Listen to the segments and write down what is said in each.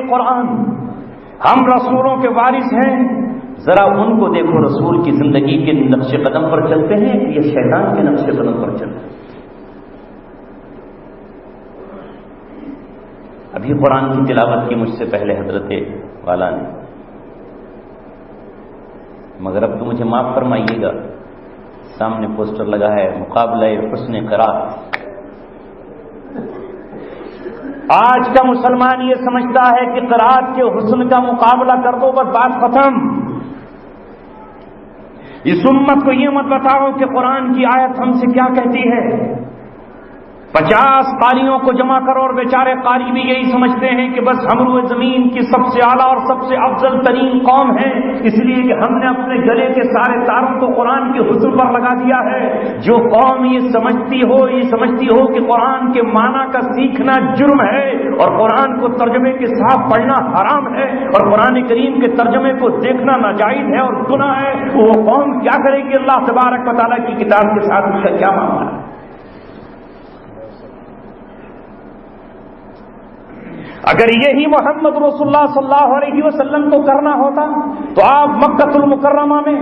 قرآن، ہم رسولوں کے وارث ہیں، ذرا ان کو دیکھو رسول کی زندگی کے نقش قدم پر چلتے ہیں کہ یہ شیطان کے نقش قدم پر چلتے ہیں؟ ابھی قرآن کی تلاوت کی مجھ سے پہلے حضرت والا نے، مگر اب تو مجھے معاف فرمائیے گا، سامنے پوسٹر لگا ہے مقابلہ حسن قرات۔ آج کا مسلمان یہ سمجھتا ہے کہ قرات کے حسن کا مقابلہ کر دو، بس بات ختم۔ اس امت کو یہ مت بتاؤ کہ قرآن کی آیت ہم سے کیا کہتی ہے۔ 50 قاریوں کو جمع کرو اور بیچارے قاری بھی یہی سمجھتے ہیں کہ بس ہم روئے زمین کی سب سے اعلیٰ اور سب سے افضل ترین قوم ہے، اس لیے کہ ہم نے اپنے گلے کے سارے تاروں کو قرآن کے حسن پر لگا دیا ہے۔ جو قوم یہ سمجھتی ہو کہ قرآن کے معنی کا سیکھنا جرم ہے اور قرآن کو ترجمے کے ساتھ پڑھنا حرام ہے اور قرآن کریم کے ترجمے کو دیکھنا ناجائز ہے اور گناہ ہے، وہ قوم کیا کرے گی اللہ تبارک و تعالیٰ کی کتاب کے ساتھ اس کا کیا معاملہ ہے؟ اگر یہی محمد رسول اللہ صلی اللہ علیہ وسلم کو کرنا ہوتا تو آپ مکۃ المکرمہ میں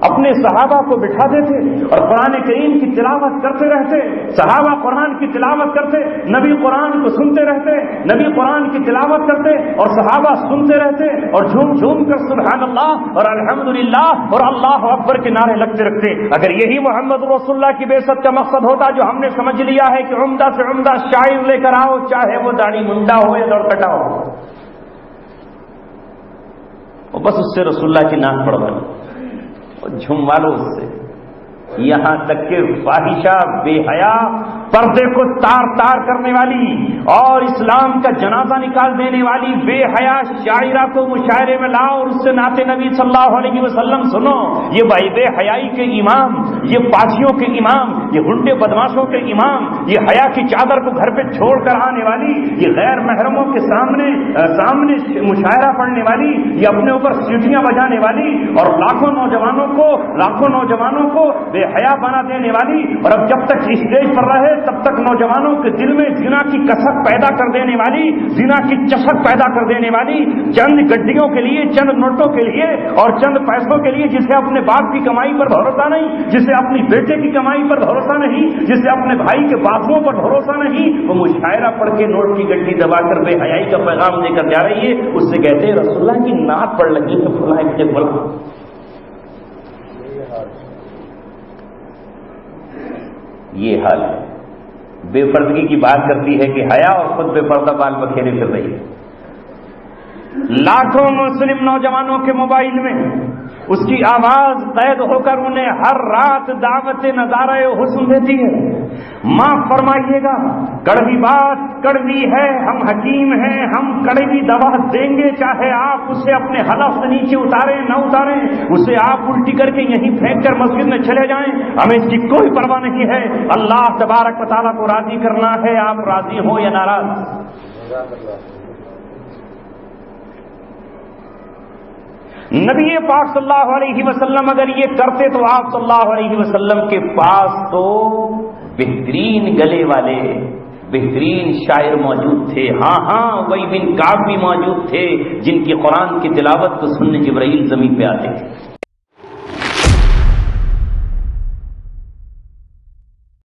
اپنے صحابہ کو بٹھا دیتے اور قرآن کریم کی تلاوت کرتے رہتے، صحابہ قرآن کی تلاوت کرتے، نبی قرآن کو سنتے رہتے، نبی قرآن کی تلاوت کرتے اور صحابہ سنتے رہتے اور جھوم جھوم کر سبحان اللہ اور الحمدللہ اور اللہ اکبر کے نعرے لگتے رکھتے۔ اگر یہی محمد رسول اللہ کی بعثت کا مقصد ہوتا جو ہم نے سمجھ لیا ہے کہ عمدہ سے عمدہ شاعر لے کر آؤ، چاہے وہ داڑھی منڈا ہو یا لڑکٹا ہو، اور بس اس سے رسول اللہ کی ناک پڑھوا لو اور جھموا لو اس سے، یہاں تک کہ فاحشہ بے حیا پردے کو تار تار کرنے والی اور اسلام کا جنازہ نکال دینے والی بے حیا شاعرہ کو مشاعرے میں لاؤ اور اس سے نعت نبی صلی اللہ علیہ وسلم سنو۔ یہ بھائی بے حیائی کے امام، یہ پاجیوں کے امام، یہ ہنڈے بدماشوں کے امام، یہ حیا کی چادر کو گھر پہ چھوڑ کر آنے والی، یہ غیر محرموں کے سامنے مشاعرہ پڑھنے والی، یہ اپنے اوپر سیٹیاں بجانے والی اور لاکھوں نوجوانوں کو بے حیا بنا دینے والی، اور اب جب تک اسٹیج پر رہے تب تک نوجوانوں کے دل میں زنا کی کسک پیدا کر دینے والی، زنا کی چسک پیدا کر دینے والی، چند گڈیوں کے لیے، چند نوٹوں کے لیے اور چند پیسوں کے لیے، جسے اپنے باپ کی کمائی پر بھروسہ نہیں، جسے اپنی بیٹے کی کمائی پر بھروسہ نہیں، جسے اپنے بھائی کے بازوؤں پر بھروسہ نہیں، وہ مشاعرہ پڑھ کے نوٹ کی گڈی دبا کر بے حیائی کا پیغام دے کر جا رہی ہے۔ اس سے کہتے ہیں رسول اللہ کی نعت پڑھ لگی ہے فلاں ابن فلاں۔ یہ حال ہے، بے پردگی کی بات کرتی ہے کہ حیا اور خود بے پردہ بال بکھیرے پھر رہی ہے۔ لاکھوں مسلم نوجوانوں کے موبائل میں اس کی آواز قید ہو کر انہیں ہر رات دعوت نظارہ حسن دیتی ہے۔ معاف فرمائیے گا، کڑوی بات کڑوی ہے، ہم حکیم ہیں، ہم کڑوی دوا دیں گے، چاہے آپ اسے اپنے حلق سے نیچے اتاریں نہ اتاریں، اسے آپ الٹی کر کے یہیں پھینک کر مسجد میں چلے جائیں، ہمیں اس کی کوئی پرواہ نہیں ہے۔ اللہ تبارک و تعالیٰ کو راضی کرنا ہے، آپ راضی ہو یا ناراض۔ نبی پاک صلی اللہ علیہ وسلم اگر یہ کرتے تو آپ صلی اللہ علیہ وسلم کے پاس تو بہترین گلے والے، بہترین شاعر موجود تھے۔ ہاں وہی بن کعب بھی موجود تھے جن کی قرآن کی تلاوت کو سننے جبرائیل زمین پہ آتے تھے۔